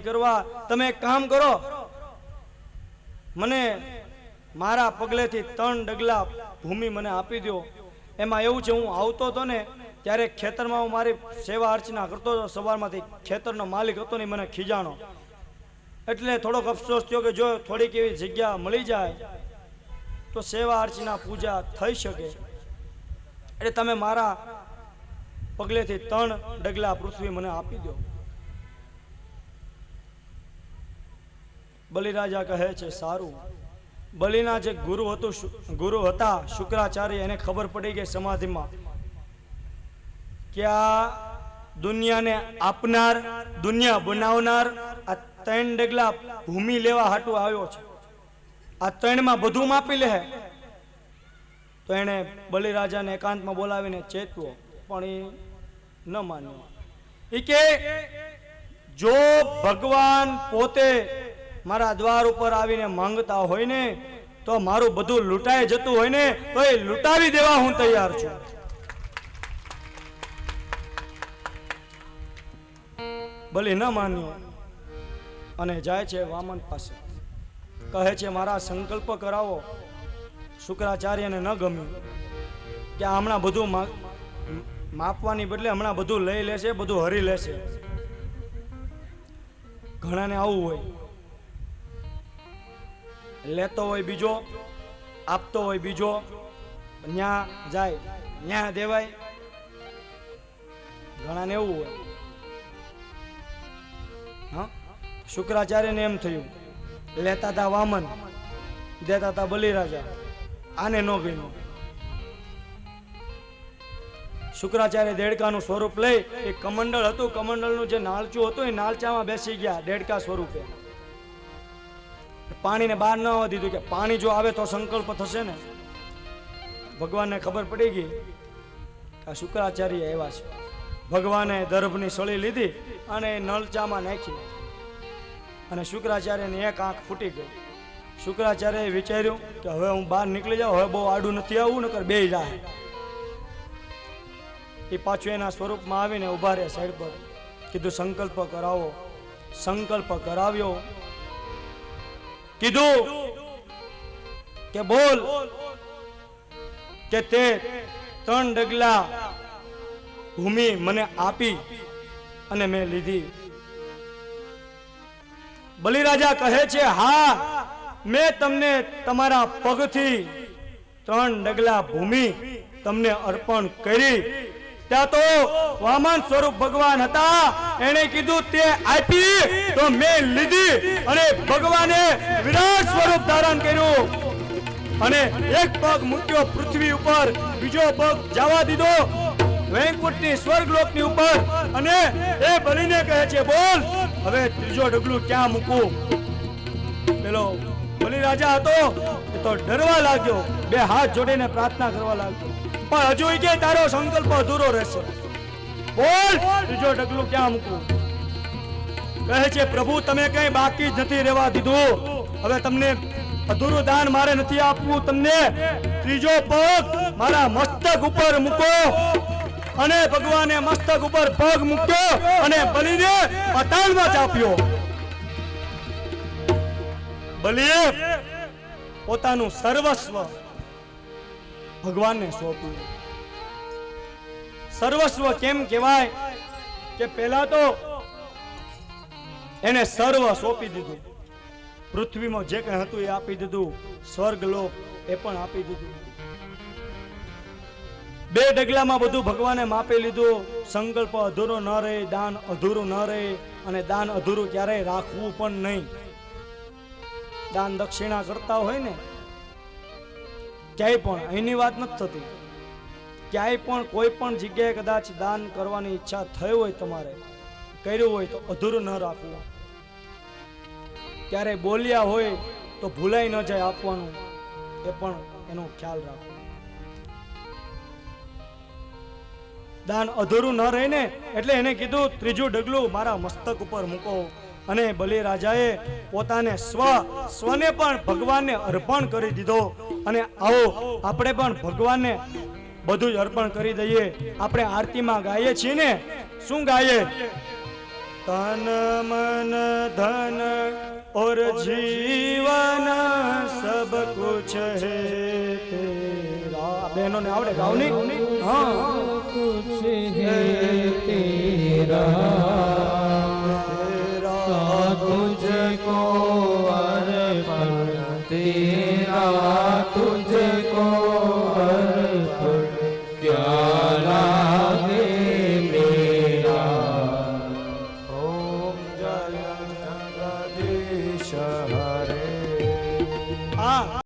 કરવા તમે એક કામ કરો, મને મારા પગલેથી 3 ડગલા ભૂમિ મને આપી દો. એમાં એવું છે, હું આવતો હતો ને ત્યારે ખેતરમાં હું મારી સેવા અર્ચના કરતો હતો. સવારમાંથી ખેતરનો માલિક હતો ને મને ખીજાણો, એટલે થોડોક અફસોસ થયો કે જો થોડીક એવી જગ્યા મળી જાય તો સેવા અર્ચના પૂજા થઈ શકે. એટલે તમે મારા પગલેથી 3 ડગલા પૃથ્વી મને આપી દો. બલિરાજા કહે છે સારું. બલિના જે ગુરુ હતા શુક્રાચાર્ય, એને ખબર પડી ગઈ સમાધિમાં કે આ દુનિયાને આપનાર, દુનિયા બનાવનાર આ 3 ડગલા ભૂમિ લેવા હાટું આવ્યો છે. આ 3માં બધું માપી લે. તો એને બલિરાજાને એકાંતમાં બોલાવીને ચેતવો, પણ એ ન માન્યો. એ કે જો ભગવાન પોતે મારા દ્વાર ઉપર આવીને માંગતા હોય ને તો મારું બધું લૂંટાઈ જતું હોય ને તો એ લૂંટાવી દેવા હું તૈયાર છું. બલિ ન માન્યો અને જાય છે વામન પાસે. કહે છે મારા સંકલ્પ કરાવો. શુક્રાચાર્યને ન ગમ્યું કે હમણાં બધું માપવાની બદલે હમણાં બધું લઈ લેશે, બધું હરી લેશે. ઘણાને આવું હોય, લેતો હોય બીજો, આપતો હોય બીજો, ન્યા જાય ન્યા દેવાય. ઘણાને એવું હોય. હા, શુક્રાચાર્યને એમ થયું, લેતા હતા વામન, દેતા હતા બલિરાજા. આને ન ગમ્યું. શુક્રાચાર્ય દેડકાનું સ્વરૂપ લઈ એક કમંડળ હતું, કમંડળનું જે નાળચું હતું એ નાળચામાં બેસી ગયા દેડકા સ્વરૂપે. પાણીને બહાર ન આવવા દીધું કે પાણી જો આવે તો સંકલ્પ થશે ને. ભગવાનને ખબર પડી ગઈ કે આ શુક્રાચાર્ય એવા છે. ભગવાને દર્ભની સળી લીધી અને નળચામાં નાખી અને શુક્રાચાર્યની એક આંખ ફૂટી ગઈ. શુક્રાચાર્યએ વિચાર્યું કે હવે હું બહાર નીકળી જાઉં, હવે બહુ આડું નથી આવવું, નકર બે જાય. એ પાછું એના સ્વરૂપમાં આવીને ઉભા રહ્યા સાઈડ પર. કીધું સંકલ્પ કરાવો. સંકલ્પ કરાવ્યો. કીધું કે બોલ કે તે 3 ડગલા ભૂમિ મને આપી અને મેં લીધી. બલિરાજા કહે છે હા, મેં તમને તમારા પગથી 3 ડગલા ભૂમિ તમને અર્પણ કરી. ત્યાં તો વામન સ્વરૂપ ભગવાન હતા, એને કીધું તે આપી તો મેં લીધી અને ભગવાને વિરાટ સ્વરૂપ ધારણ કર્યું અને એક પગ મૂક્યો પૃથ્વી ઉપર, બીજો પગ જવા દીધો વૈકુંઠની સ્વર્ગલોકની ઉપર. અને એ બલિને કહે છે બોલ હવે ત્રીજો ડગલું ક્યાં મૂકું. પેલો બલિરાજા હતો એ તો ડરવા લાગ્યો, 2 હાથ જોડીને પ્રાર્થના કરવા લાગ્યો, પણ હજુ કે તારો સંકલ્પ અધૂરો રહેશે. બોલ ત્રીજો ડગલું ક્યાં મૂકું. કહે છે પ્રભુ તમે કઈ બાકી જ નથી રહેવા દીધું, હવે તમને અધૂરું દાન મારે નથી આપવું. તમને ત્રીજો પગ મારા મસ્તક ઉપર મૂકો. અને ભગવાને મસ્તક ઉપર પગ મૂક્યો અને બલિને પાતાળમાં ચાપ્યો. બલિએ પોતાનું સર્વસ્વ ભગવાનને સોંપ્યું. સર્વસ્વ કેમ કહેવાય કે પહેલા તો એને સર્વ સોંપી દીધું. પૃથ્વીમાં જે કંઈ હતું એ આપી દીધું, સ્વર્ગલોક એ પણ આપી દીધું. 2 ડગલામાં બધું ભગવાને માપી લીધું. સંકલ્પ અધૂરો ન રહે, દાન અધૂરું ન રહે, અને દાન અધૂરું ક્યારેય રાખવું પણ નહીં. દાન દક્ષિણા કરતા હોય ને ક્યાંય પણ, અહીંની વાત નથી થતી, ક્યાંય પણ કોઈ પણ જગ્યાએ કદાચ દાન કરવાની ઈચ્છા થઈ હોય, તમારે કર્યું હોય તો અધૂરું ન રાખવું. ક્યારેય બોલ્યા હોય તો ભૂલાઈ ન જાય આપવાનું, એ પણ એનો ખ્યાલ રાખવો. દાન અધૂરું ન રહે ને એટલે એને કીધું ત્રીજું ડગલું મારા મસ્તક ઉપર મૂકો. અને બલિરાજાએ પોતાને સ્વને પણ ભગવાનને અર્પણ કરી દીધો. અને આવો આપણે પણ ભગવાનને બધું જ અર્પણ કરી દઈએ. આપણે આરતીમાં ગાઈએ છીએ ને, શું ગાઈએ? तन मन धन और जीवन सब कुछ है तेरा। बहनों ने आवड़े गाओ नहीं? हाँ, कुछ है तेरा, तेरा तुझको